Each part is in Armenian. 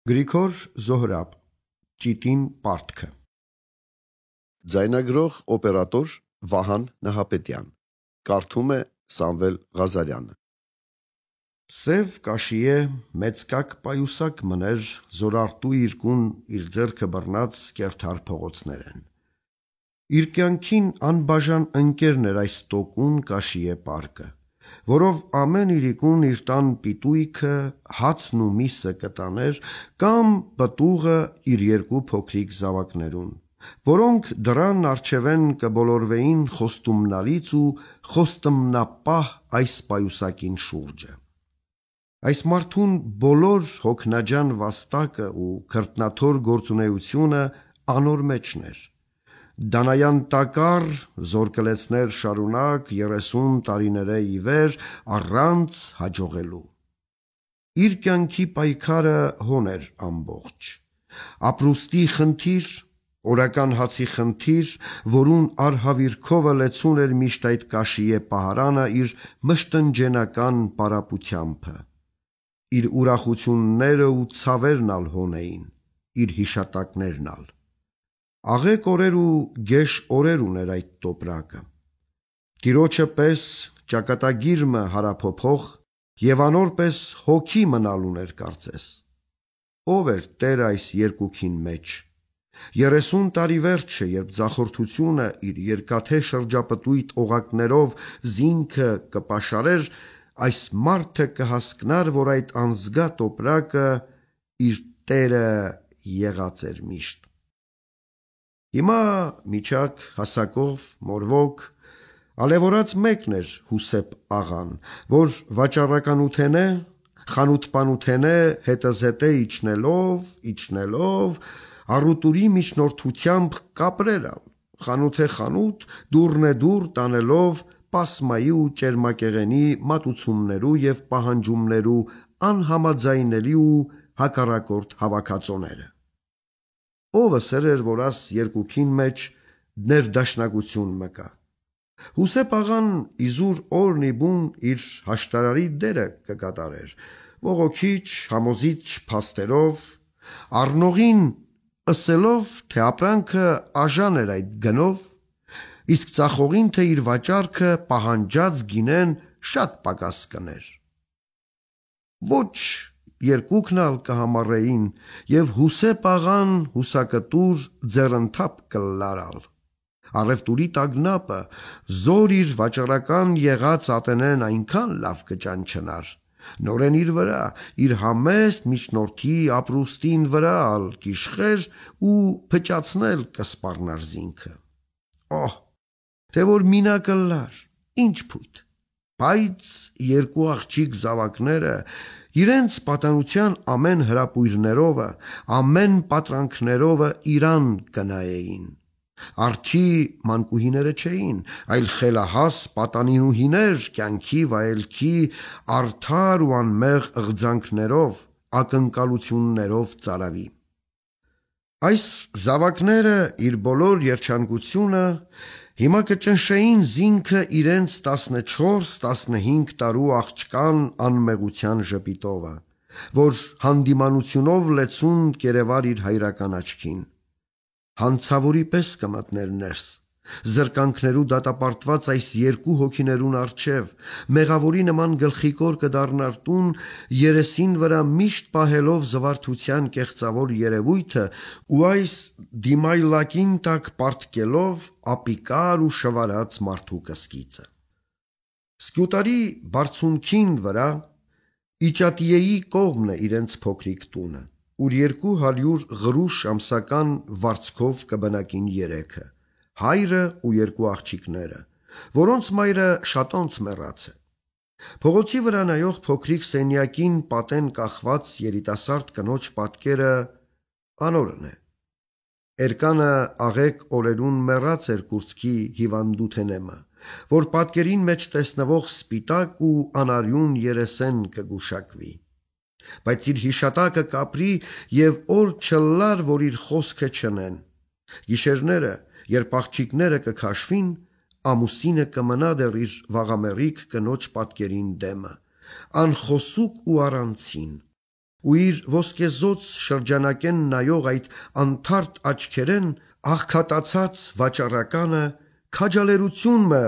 Գրիգոր Զոհրաբ, Ճիտին պարտքը։ Ձայնագրող օպերատոր Վահան Նահապետյան, կարդում է Սամվել Ղազարյանը։ Սև կաշիե մեծկակ պայուսակ մներ զորարտու իրկուն իր ձեռքը բռնած կերթար փողոցներեն։ Իր կյանքին անբաժան ընկերն էր այս տոկուն կաշիե պարկը, որով ամեն իրիկուն իր տան պիտույքը, հացն ու միսը կտաներ կամ պտուղը իր երկու փոքրիկ զավակներուն, որոնք դռան առջևեն կբոլորվեին խոստումնալից ու խոստմնապահ այս պայուսակին շուրջը։ Այս մարդուն բոլոր հոգնաջան վաստակը ու քրտնաթոր գործունեությունը անոր մեջն էր։ Դանայան տակառ զորկլեցներ շարունակ 30 տարիներե ի վեր առանց հաջողելու։ Իր կյանքի պայքարը հոն էր ամբողջ։ Ապրուստի խնդիր, օրական հացի խնդիր, որուն արհավիրքովը լեցուն էր միշտ այդ կաշիե պահարանը իր մշտնջենական պարապությամբը։ Իր ուրախությունները ու ցավերն ալ հոն էին, իր հիշատակներն ալ։ Աղեկ օրեր ու գեշ օրեր ուներ այդ տոպրակը։ Տիրոջը պես ճակատագիրմը հարափոփող և անոր պես հոգի մնալ ուներ կարծես։ Ով էր Տերը այս երկուքին մեջ։ 30 տարի վերջը, երբ ձախորդությունը իր երկաթե շրջապտույտ օղակներով զինքը կպաշարեր, այս մարդը կհասկնար, որ այդ անզգա տոպրակը իր Տերը եղած էր միշտ։ Հիմա միջակ հասակով, մորվոք, ալևորած մեկն էր Հուսեփ աղան, որ վաճառականութենե, խանութպանութենե հետզհետե իջնելով, առուտուրի միջնորդությամբ կապրեր ալ, խանութե խանութ, դուռնե դուռ տանելով պասմայի ու ճերմակեղենի մատուցումներու և պահանջումներու անհամաձայնելի ու հակառակորդ հավաքածոները։ Ով ասեր էր, որ աս երկուքին մեջ ներդաշնակություն մկա։ Հուսեփ աղան իզուր օրն ի բուն իր հաշտարարի դերը կկատարեր, ողոքիչ, համոզիչ փաստերով, առնողին ըսելով, թե ապրանքը աժան էր այդ գնով, իսկ ծախողին, թե իր վաճառքը պահանջած գինեն շատ պակաս կներ։ Ոչ երկուքն ալ կհամառեին, և Հուսեփ աղան հուսակտուր ձեռընթափ կլարալ։ Առևտուրի տագնապը զոր իր վաճառական եղած ատենեն այնքան լավ կճանչնար, նորեն իր վրա, իր համեստ միջնորդի ապրուստին վրա ալ կիշխեր ու փճացնել կսպառնար զինքը։ Օհ, թե որ մինակը լար, ինչ փույթ, բայց երկու աղջիկ զավակները իրենց պատանության ամեն հրապույրներովը, ամեն պատրանքներովը իրան կնայեին։ Արջի մանկուհիները չէին, այլ խելահաս պատանինուհիներ կյանքի վայելքի արդար ու անմեղ ըղձանքներով, ակնկալություններով ծարավի։ Այս զավակները իր բոլոր երջանկությունը հիմա կճնշեին զինքը իրենց 14-15 տարու աղջկան անմեղության ժպիտովը, որ հանդիմանությունով լեցուն կերևար իր հայրական աչքին։ Հանցավորի պես կմտներ ներս, զրկանքներու դատապարտված այս երկու հոգիներուն առջև, մեղավորի նման գլխիկոր կդառնար տուն, երեսին վրա միշտ պահելով զվարթության կեղծավոր երևույթը ու այս դիմայլակին տակ պարտկելով ապիկար ու շվարած մարդու կսկիծը։ Սկյուտարի բարձունքին վրա Իճատիեի կողմն է իրենց փոքրիկ տունը, ուր 200 ղրուշ ամսական վարձքով կբնակին երեքը, հայրը ու երկու աղջիկները, որոնց մայրը շատոնց մեռած է։ Փողոցի վրա նայող փոքրիկ սենյակին պատեն կախված երիտասարդ կնոջ պատկերը անորն է։ Էրկանը աղեկ օրերուն մեռած էր կուրծքի հիվանդութենեմը, որ պատկերին մեջ տեսնվող սպիտակ ու անարյուն երեսեն կգուշակվի։ Բայց իր հիշատակը կապրի և օր չլար, որ իր խոսքը չնեն։ Գիշերները, երբ աղջիկները կքաշվին, ամուսինը կմնա դեռ իր վաղամեռիկ կնոջ պատկերին դեմը, անխոսուկ ու առանցին, ու իր ոսկեզոծ շրջանակեն նայող այդ անթարթ աչքերեն աղքատացած վաճառականը քաջալերություն մը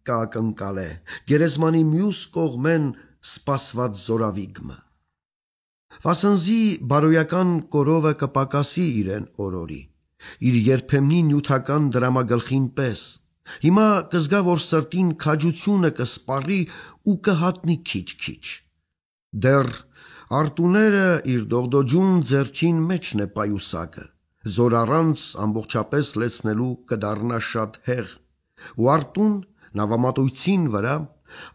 կակնկալե, գերեզմանի մյուս կողմեն սպասված զորավիգմը։ Վասնզի բարոյական կորովը կպակասի իրեն օրորի, իր երբեմնի նյութական դրամագլխին պես, հիմա կզգա, որ սրտին քաջությունը կսպառի ու կհատնի քիչ-քիչ։ Դեռ արտուները իր դողդոջուն ձեռքին մեջն է պայուսակը, զոր առանց ամբողջապես լեցնելու կդառնա շատ հեղ, ու արտուն նավամատույցին վրա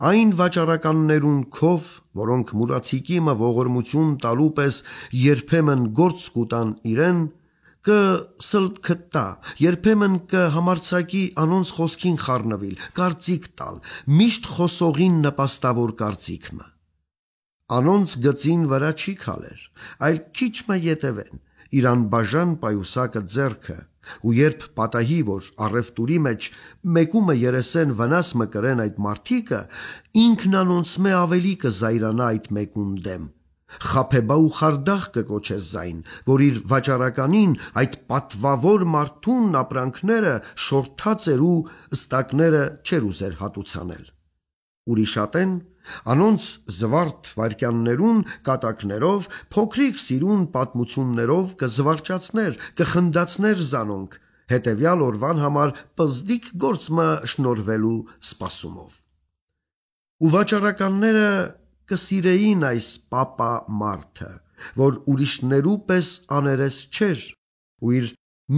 այն վաճառականներուն քով, որոնք մուրացիկիմը ողորմություն տալու պես երբեմն գործ կուտան իրեն, կսլքտա, երբեմն կհամարցակի անոնց խոսքին խառնվիլ, կարծիք տալ, միշտ խոսողին նպաստավոր կարծիքմը։ Անոնց գծին վրա չի քալեր, այլ քիչմը ետևեն, իր անբաժան պայուսակը ձեռքը, ու երբ պատահի, որ առևտուրի մեջ մեկումը երեսեն վնաս մը կրեն այդ մարդիկը, ինքն անոնց մե ավելի կզայրանա այդ մեկուն դեմ, խափեբա ու խարդախ կկոչե զայն, որ իր վաճառականին այդ պատվավոր մարդուն ապրանքները շորթած էր ու ստակները չեր ուզեր հատուցանել։ Ուրիշատեն անոնց զվարթ վայրկյաններուն կատակներով, փոքրիկ սիրուն պատմություններով կզվարճացներ, կխնդացներ զանոնք, հետևյալ օրվան համար պզդիկ գործմը շնորվելու սպասումով։ Ու վաճառականները կսիրեին այս պապա մարդը, որ ուրիշներու պես աներես չէր, ու իր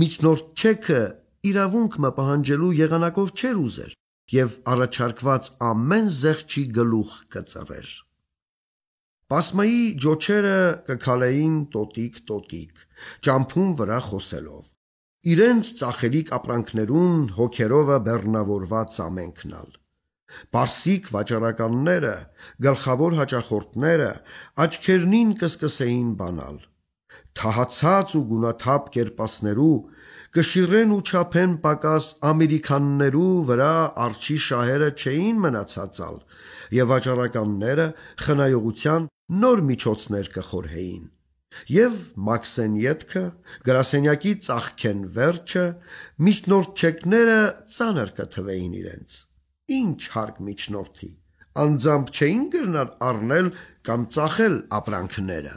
միջնորդ չեքը իրավունք մը պահանջելու եղանակով չէր ուզեր, և առաջարկված ամեն զեղչի գլուխ կծռեր։ Պասմայի ջոչերը կքալեին տոտիկ, ճամփուն վրա խոսելով, իրենց ծախերիկ ապրանքներուն հոգերովը բեռնավորված ամենքնալ։ Պարսիկ վաճառականները, գլխավոր հաճախորդները աչքերնին կսկսեին բանալ, թահացած ու գունաթափ կերպասներու կշիրեն ու չափեն պակաս ամերիքաններու վրա արջի շահերը չէին մնացածալ, և վաճառականները խնայողության նոր միջոցներ կխորհեին, և մաքսեն ետքը, գրասենյակի ծաղկեն վերջը, միջնորդ չեկները ծանր կթվեին իրենց։ Ինչ հարկ միջնորդի, անձամբ չէին գրնար առնել կամ ծախել ապրանքները։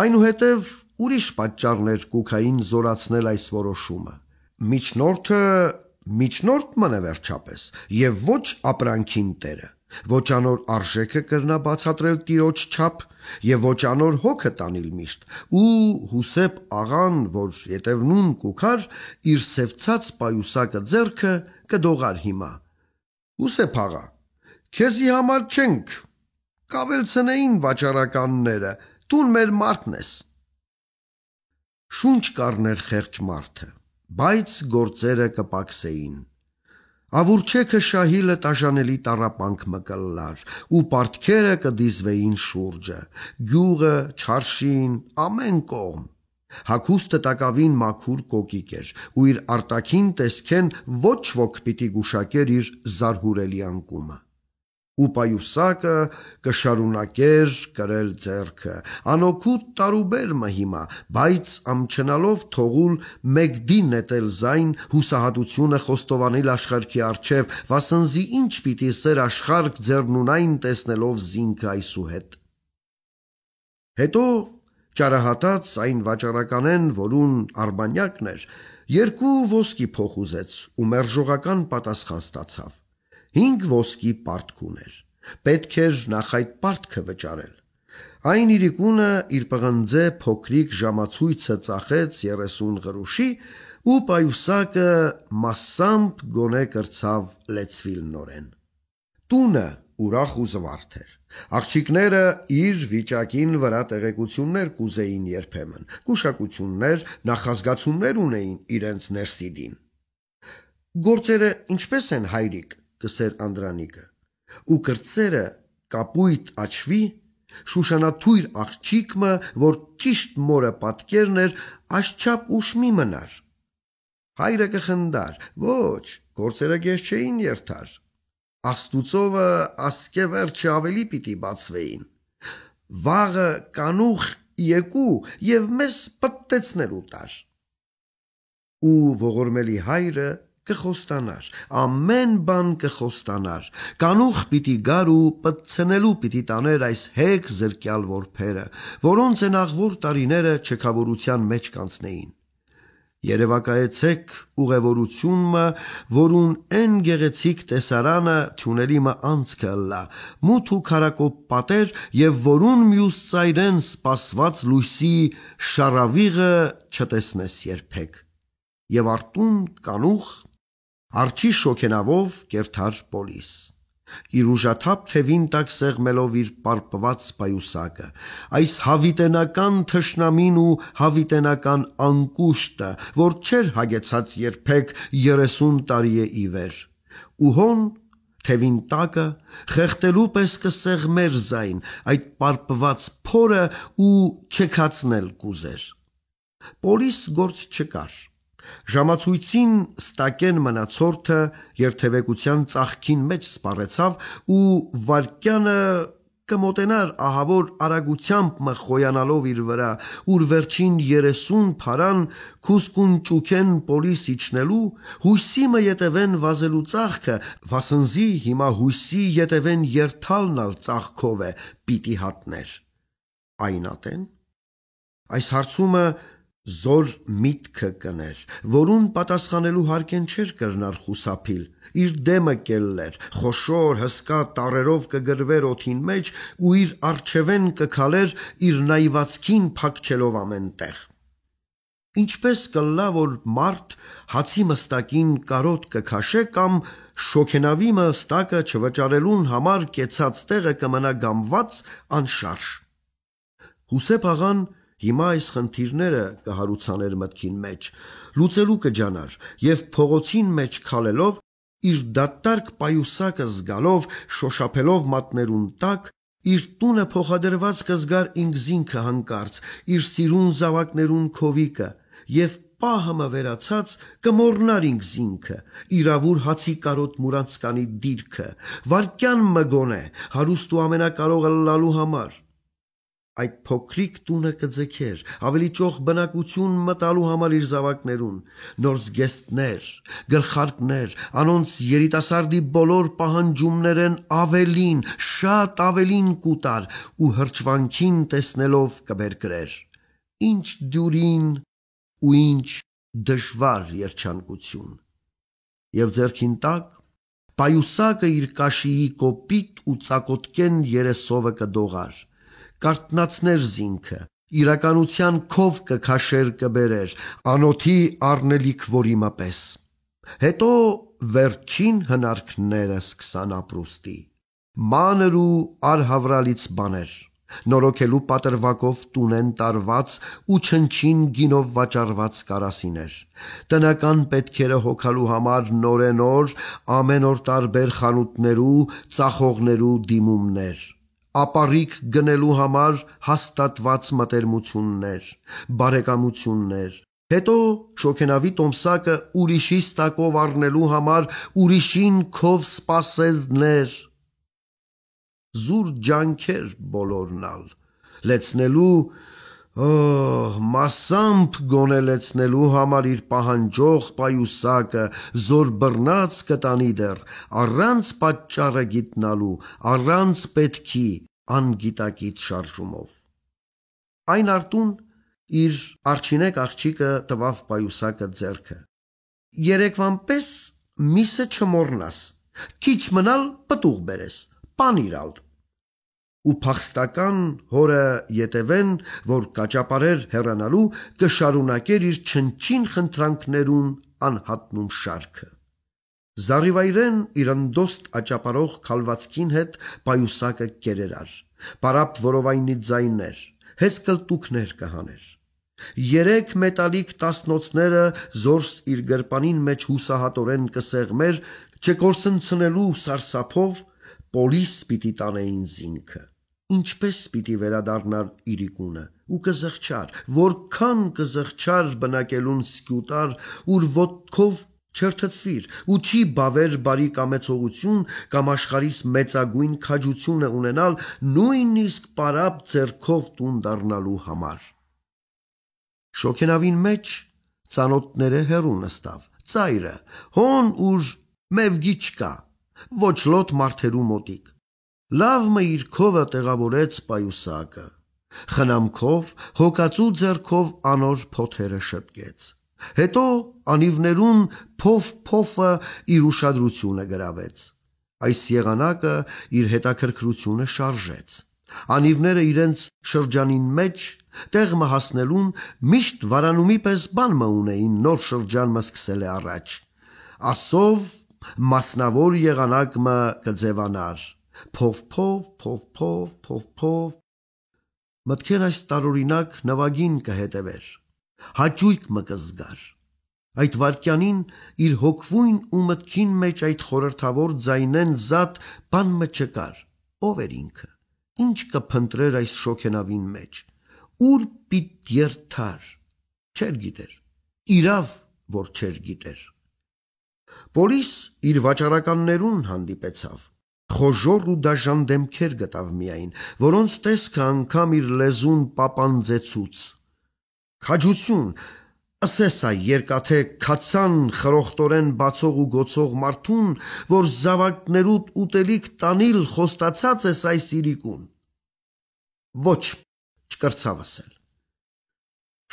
Այնուհետև ուրիշ պատճառներ կուքային զորացնել այս որոշումը։ Միջնորդը միջնորդ մնե վերջապես, և ոչ ապրանքին տերը, ոչ անոր արժեքը կրնա բացատրել տիրոջ չափ, և ոչ անոր հոգը տանիլ միշտ, ու Հուսեփ աղան, որ ետևնուն կուքար, իր սևցած պայուսակը ձեռքը կդողար հիմա. Հուսեփ աղա, քեզի համար չենք, կավելցնեին վաճառականները, տուն մեր մարդն ես։ Շունչ կառներ խեղճ մարդը, բայց գործերը կպակսեին։ Ավուրչեքը շահիլը տաժանելի տառապանք մը կլլար, ու պարտքերը կդիզվեին շուրջը, գյուղը, չարշին, ամեն կողմ։ Հագուստը տակավին մաքուր կոկիկ էր, ու իր արտաքին տեսքեն ոչ ոք պիտի գուշակեր իր զարհուրելի անկումը։ Ու պայուսակը կշարունակեր կրել ձեռքը, անօգուտ տարուբեր մը հիմա, բայց ամչնալով թողուլ մեկդի նետել զայն, հուսահատությունը խոստովանել աշխարհքի առջև, վասնզի ինչ պիտի սեր աշխարհք ձեռնունայն տեսնելով զինքը այսուհետ։ Հետո ճարահատած այն վաճառականեն, որուն արբանյակն էր, 2 ոսկի փող ուզեց ու մերժողական պատասխան ստացավ։ 5 ոսկի պարտք ուներ, պետք էր նախ այդ պարտքը վճարել։ Այն իրիկունը իր պղնձե փոքրիկ ժամացույցը ծախեց 30 գրուշի ու պայուսակը մասամբ գոնե կրցավ լեցվիլ նորեն։ Տունը ուրախ ու զվարթ էր։ Աղջիկները իր վիճակին վրա տեղեկություններ կուզեին երբեմն, գուշակություններ, նախազգացումներ ունեին իրենց ներսիդին։ Գործերը ինչպես են, հայրիկ, կսեր Անդրանիկը, ու կրծերը կապույտ աչվի, շուշանաթույր աղջիկը, որ ճիշտ մորը պատկերն էր, աշխապ ուշ մի մնար։ Հայրը կխնդար, ոչ, գործերը գեշ չէին երթար։ Աստուծովը ասկե վերջը ավելի պիտի բացվեին։ Վաղը կանուխ եկու եւ մեզ պտտեցնելու տար։ Ու ողորմելի հայրը կխոստանար, ամեն բան կխոստանար, կանուխ պիտի գար ու պտցնելու պիտի տաներ այս հեկ զրկյալ որբերը, որոնց են աղվոր տարիները չքավորության մեջ կանցնեին։ Երևակայեցեք ուղևորությունը, որուն են գեղեցիկ տեսարանը թյունելի մը անցքը լա, մութ ու քարակոպ պատեր և որուն մյուս ծայրեն սպասված լույսի շարավիղը չտեսնես երբեք։ Եվ արտուն կանուխ, արջի շոքենավով կերթար պոլիս։ Իր ուժաթափ թևին տակ սեղմելով իր պարպված պայուսակը, այս հավիտենական թշնամին ու հավիտենական անկուշտը, որ չէր հագեցած երբեք 30 տարի է ի վեր, ու հոն թևին տակը խեղտելու պես կսեղմեր զայն այդ պարպված փորը ու չքացնել կուզեր։ Պոլիս գործ չկար։ Ժամացույցին ստակեն մնացորդը երթևեկության ծաղկին մեջ սպառեցավ ու վարկյանը կմոտենար ահավոր արագությամբ մը խոյանալով իր վրա, ուր վերջին 30 փարան քուսկուն ճուքեն պոլիս իջնելու, հույսի մը ետևեն վազելու ծաղքը, վասնզի հիմա հույսի ետևեն երթալն ալ ծաղքով է պիտի հատներ։ Այն ատեն։ Այս հարցումը զոր միտքը կներ, որուն պատասխանելու հարկեն չէր կրնար խուսափիլ, իր դեմը կելլեր, խոշոր հսկա տառերով կգրվեր օդին մեջ ու իր առջևեն կքալեր իր նայվածքին փակչելով ամենտեղ։ Ինչպես կլա, որ մարդ հացի մստակին կարոտ կքաշե կամ շոքենավի մստակը չվճարելուն համար կեցած տեղը կմնա գամված անշարժ։ Հուսեփ աղան հիմա այս խնդիրները կհարուցաներ մտքին մեջ, լուծելու կջանար և փողոցին մեջ քալելով, իր դատարկ պայուսակը զգալով, շոշափելով մատներուն տակ, իր տունը փոխադրված կզգար ինքզինքը հանկարծ, իր սիրուն զավակներուն քովիկը և պահը մը վերացած կմոռնար ինքզինքը, իրավուր հացի կարոտ մուրացկանի դիրքը, վարկյան մը գոնե, հարուստ ու ամենակարողը լալու համար։ Այդ փոքրիկ տունը կձգեր, ավելի ճոխ բնակություն մտալու համար իր զավակներուն, նոր զգեստներ, գլխարկներ, անոնց երիտասարդի բոլոր պահանջումներեն ավելին, շատ ավելին կուտար ու հրճվանքին տեսնելով կբերկրեր։ Ինչ դյուրին ու ինչ դժվար երջանկություն։ Եվ ձեռքին տակ պայուսակը իր կաշիի կոպիտ ու ծակոտկեն երեսովը կդողար, կարտնացներ զինքը, իրականության քով կքաշեր կբերեր, անոթի առնելիք որի մպես։ Հետո վերջին հնարքները սկսան ապրուստի, մանր ու արհավրալից բաներ, նորոգելու պատրվակով տունեն տարված ու չնչին գինով վաճառված կարասիներ, տնական պետքերը հոգալու համար նորենոր ամեն օր տարբեր խանութներու, ծախողներու դիմումներ, ապառիկ գնելու համար հաստատված մտերմություններ, բարեկամություններ, հետո շոքենավի տոմսակը ուրիշի ստակով առնելու համար ուրիշին քով սպասեզներ, զուր ջանքեր բոլորնալ, լեցնելու, մասամբ գոնե լեցնելու համար իր պահանջող պայուսակը զոր բռնած կտանի դեռ, առանց պատճառը գիտնալու, առանց պետքի, անգիտակից շարժումով։ Այն արտուն իր արջինեկ աղջիկը տվավ պայուսակը ձեռքը։ Երեկվան պես միսը չմոռնաս, քիչ մնալ պտուղ բերես, պանիրալ։ Ու փախստական հորը ետևեն, որ կաճապարեր հեռանալու, կշարունակեր իր չնչին խնդրանքներուն անհատնում շարքը։ Զառիվայրեն իր ընդոստ աճապարող քալվածքին հետ պայուսակը կերերար, պարապ որովայնի ձայներ, հեսկլտուքներ կհաներ։ 3 մետալիկ տասնոցները զորս իր գրպանին մեջ հուսահատորեն կսեղմեր, չկորսնցնելու սարսափով պոլիս պիտի տանեին զինքը։ Ինչպես պիտի վերադառնար իրիկունը ու կզղջար, որքան կզղջար բնակելուն սկյուտար, ուր ոտքով Չերթծվիր ու չի բավեր բարի կամեցողություն կամ աշխարհիս մեծագույն քաջությունը ունենալ նույնիսկ պարապ ձեռքով տուն դառնալու համար։ Շոգենավին մեջ ծանոթները հեռու նստավ, ծայրը, հոն ուր մևգի չկա, ոչ լոտ մարդերու մոտիկ։ Լավ մը իր քովը տեղավորեց պայուսակը, խնամքով, հոգացու ձեռքով անոր փոթերը շտկեց։ Հետո անիվներուն փոֆ-փոֆը իր ուշադրությունը գրավեց։ Այս եղանակը իր հետաքրքրությունը շարժեց։ Անիվները իրենց շրջանին մեջ տեղը հասնելուն միշտ վարանումի պես բան մը ունեին նոր շրջան մը սկսել է առաջ։ Ասով մասնավոր եղանակ մը կձևանար։ Փով-փով, փով-փով, փով-փով։ Մտքեն այս տարօրինակ նվագին կհետևեր, հաճույք մը կզգար։ Այդ վարկյանին իր հոգվույն ու մտքին մեջ այդ խորհրդավոր ձայնեն զատ բան մը չկար։ Ով էր ինքը, ինչ կփնտրեր այս շոգենավին մեջ, ուր պիտ երթար, չեր գիտեր, իրավ, որ չեր գիտեր։ Պոլիս իր վաճառականներուն հանդիպեցավ, խոժոր ու դաժան դեմքեր գտավ միայն, որոնց տեսքը անգամ իր լեզուն պապանձեցուց։ Քաջություն, ասեսա երկաթե քացան խրոխտորեն բացող ու գոցող մարդուն, որ զավակներուդ ուտելիք տանիլ խոստացած ես այս իրիկուն։ Ոչ, չկրցավ ասել։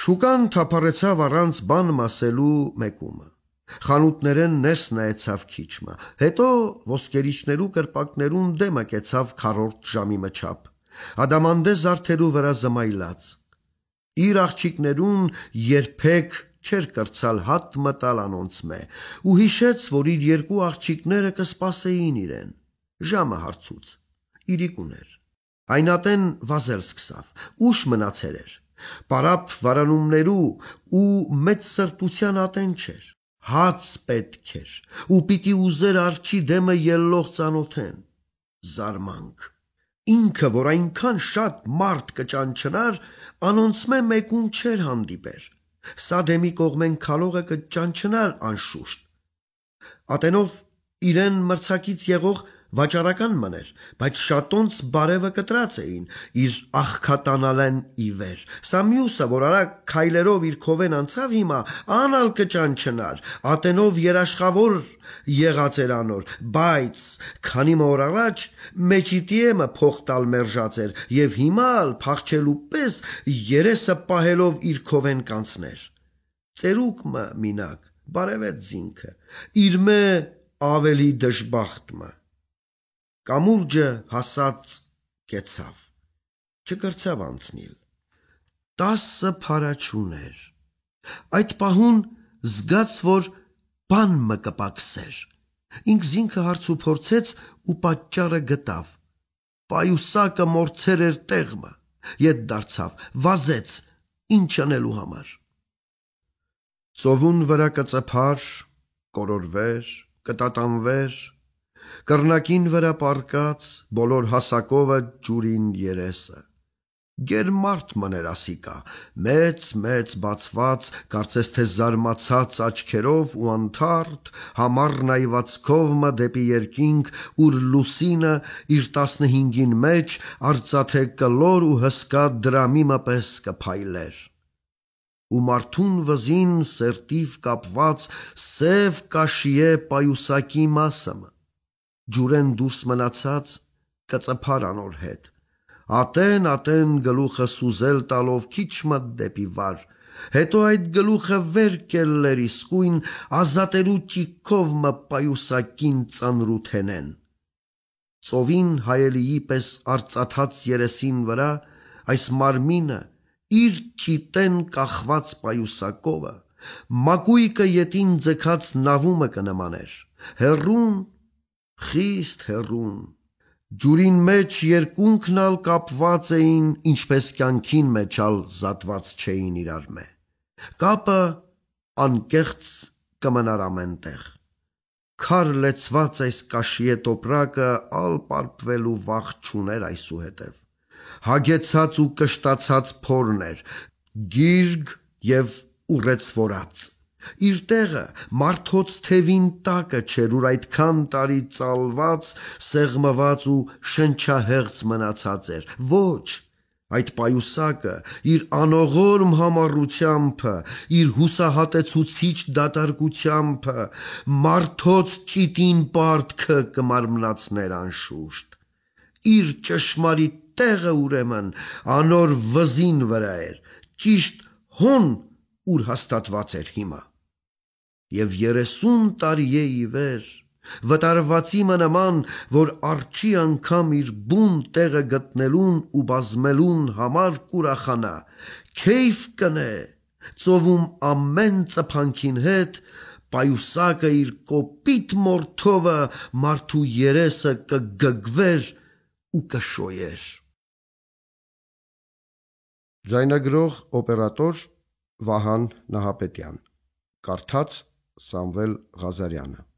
Շուկան թափառեցավ առանց բան ասելու մեկումը։ Խանութներեն ներս նայեցավ քիչմը, հետո ոսկերիչներու կրպակներուն դեմը կեցավ քառորդ ժամի մչափ, ադամանդե զարդերու վրա զմայլած։ Իր աղջիկներուն երբեք չէր կրցալ հատ մտալ անոնցմե ու հիշեց, որ իր երկու աղջիկները կսպասեին իրեն։ Ժամը հարցուց, իրիկուն էր։ Այնատեն վազել սկսավ, ուշ մնացեր էր, պարապ վարանումներու ու մեծ սրտության ատեն չէր, հաց պետք էր ու պիտի ուզեր արջի դեմը ելլող ծանոթեն։ Զարմանք, ինքը, որ այնքան շատ մարդ կճանչնար, անոնցմե մեկուն չէր հանդիպեր, սա դեմի կողմեն քալողը կճանչնար անշուշտ։ Ատենով իրեն մրցակից եղող վաճառական մներ, բայց շատոնց բարևը կտրած էին, իր աղքատանալեն ի վեր։ Սա մյուսը, որ արագ քայլերով իր քովեն անցավ հիմա, անալ կճանչնար, ատենով երաշխավոր եղած էր անոր, բայց քանի օր առաջ մեջիտիեմը փող տալ մերժած էր եւ հիմա փախչելու պես երեսը պահելով իր քովեն կանցներ։ Ծերուկ մը մինակ, բարևեց զինքը, իր մե ավելի դժբախտ մը։ Կամուրջը հասած կեցավ, չկրցավ անցնիլ, 10 փարաչուներ։ Այդ պահուն զգաց, որ բան մը կպակսեր։ Ինք զինքը հարց ու փորձեց ու պատճառը գտավ։ Պայուսակը մորցեր էր տեղմը, ետ դարձավ, վազեց, ինչ անելու համար։ Ծովուն վրա կծփար, կորորվեր, կտատանվեր, կռնակին վրա պարկած, բոլոր հասակովը ջուրին երեսը։ Գերմարդ մներ ասիկա, մեծ բացված, կարծես թե զարմացած աչքերով ու անթարթ, համառ նայվածքով մը դեպի երկինք, ուր լուսինը իր 15-ին մեջ արծաթե կլոր ու հսկա դրամի մը պես կփայլեր։ Ու մարդուն վզին սերտիվ կապված սև կաշիե պայուսակի մասը մը, ջուրեն դուրս մնացած կծփար անոր հետ, ատեն գլուխը սուզել տալով քիչ մը դեպի վար, հետո այդ գլուխը վեր կելլեր իսկույն ազատելու ճիքով մը պայուսակին ծանրութենեն։ Ծովին հայելիի պես արծաթած երեսին վրա այս մարմինը իր ճիտեն կախված պայուսակովը, մակույկը ետին ձգած նավումը կնմաներ, հեռուն, խիստ հեռուն, ջուրին մեջ երկունքնալ կապված էին, ինչպես կյանքին մեջ ալ զատված չէին իրար մե։ Կապը անկեղծ կմնար ամենտեղ։ Քար լեցված այս կաշիե տոպրակը ալ պարպվելու վախ չուներ այսուհետև։ Հագեցած ու կշտացած փորն էր, գիրգ և ուռեցվորած, Իր տեղը մարդոց թևին տակը չէր, ուր այդքան տարի ծալված, սեղմված ու շնչահեղձ մնացած էր, ոչ, այդ պայուսակը իր անողորմ համառությամբ, իր հուսահատեցուցիչ դատարկությամբ մարդոց ճիտին պարտքը կմարմնացներ անշուշտ, իր ճշմարիտ տեղը ուրեմն անոր վզին վրա էր, ճիշտ հոն, ուր հաստատված էր հիմա, և 30 տարի է ի վեր, վտարվածի նման, որ արջի անգամ իր բուն տեղը գտնելուն ու բազմելուն համար կուրախանա, քեյֆ կնե, ծովում ամեն ծփանքին հետ, պայուսակը իր կոպիտ մորթովը մարդու երեսը կգգվեր ու կշոյեր։ Ձայնագրող օպերատոր Վահան Նահապետյան, կարդաց Սամվել Ղազարյանը։